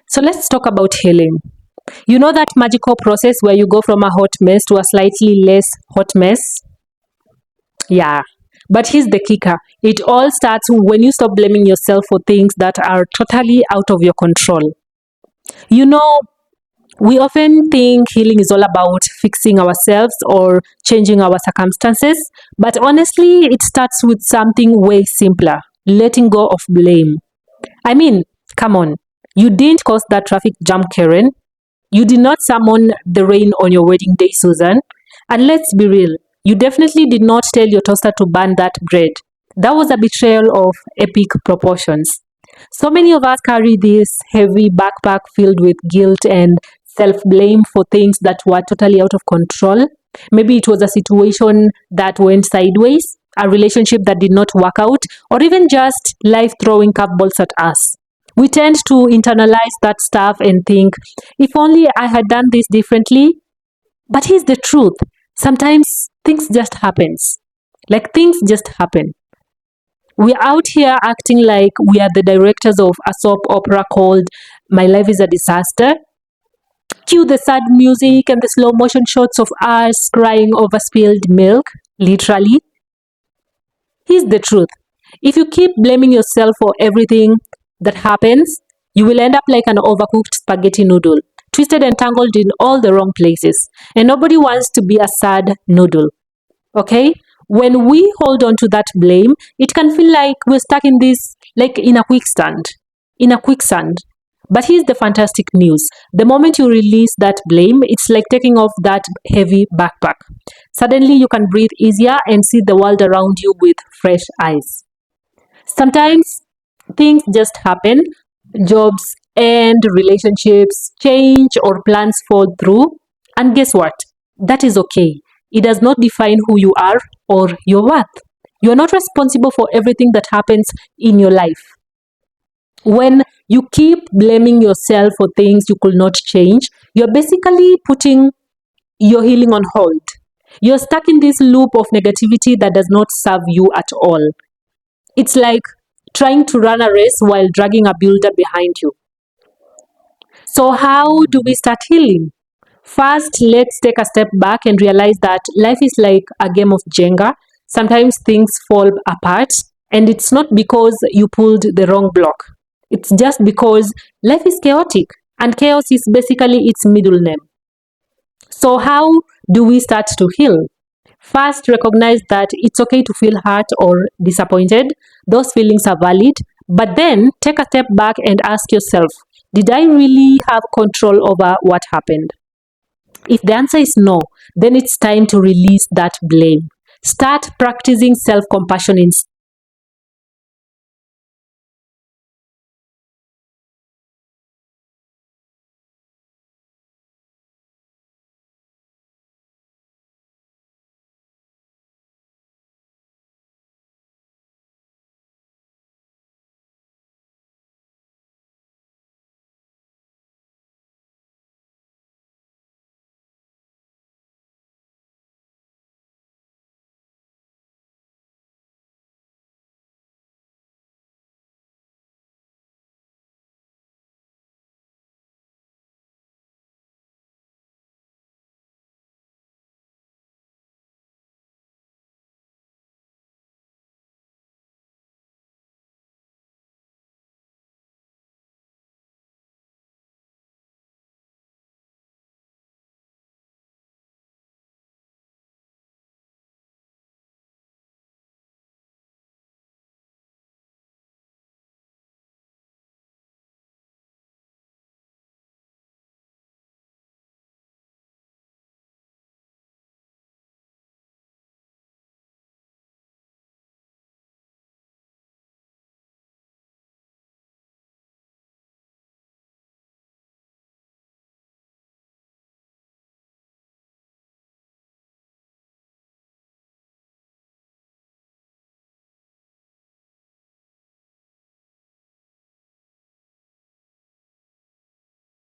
So let's talk about healing. You know that magical process where you go from a hot mess to a slightly less hot mess? Yeah. But here's the kicker. It all starts when you stop blaming yourself for things that are totally out of your control. You know, we often think healing is all about fixing ourselves or changing our circumstances, but honestly, it starts with something way simpler: letting go of blame. I mean, come on. You didn't cause that traffic jam, Karen. You did not summon the rain on your wedding day, Susan. And let's be real, you definitely did not tell your toaster to burn that bread. That was a betrayal of epic proportions. So many of us carry this heavy backpack filled with guilt and self blame for things that were totally out of control. Maybe it was a situation that went sideways, a relationship that did not work out, or even just life throwing curveballs at us. We tend to internalize that stuff and think, if only I had done this differently. But here's the truth. Sometimes things just happens. Like things just happen. We're out here acting like we are the directors of a soap opera called My Life is a Disaster. Cue the sad music and the slow motion shots of us crying over spilled milk, literally. Here's the truth. If you keep blaming yourself for everything that happens, you will end up like an overcooked spaghetti noodle, twisted and tangled in all the wrong places. And nobody wants to be a sad noodle. Okay? When we hold on to that blame, it can feel like we're stuck in this, like in a quicksand. In a quicksand. But here's the fantastic news. The moment you release that blame, it's like taking off that heavy backpack. Suddenly you can breathe easier and see the world around you with fresh eyes. Sometimes things just happen. Jobs end, relationships change, or plans fall through. And guess what? That is okay. It does not define who you are or your worth. You are not responsible for everything that happens in your life. When you keep blaming yourself for things you could not change, you're basically putting your healing on hold. You're stuck in this loop of negativity that does not serve you at all. It's like trying to run a race while dragging a builder behind you. So, how do we start healing? First, let's take a step back and realize that life is like a game of Jenga. Sometimes things fall apart, and it's not because you pulled the wrong block. It's just because life is chaotic, and chaos is basically its middle name. So, how do we start to heal? First, recognize that it's okay to feel hurt or disappointed. Those feelings are valid. But then take a step back and ask yourself, did I really have control over what happened? If the answer is no, then it's time to release that blame. Start practicing self compassion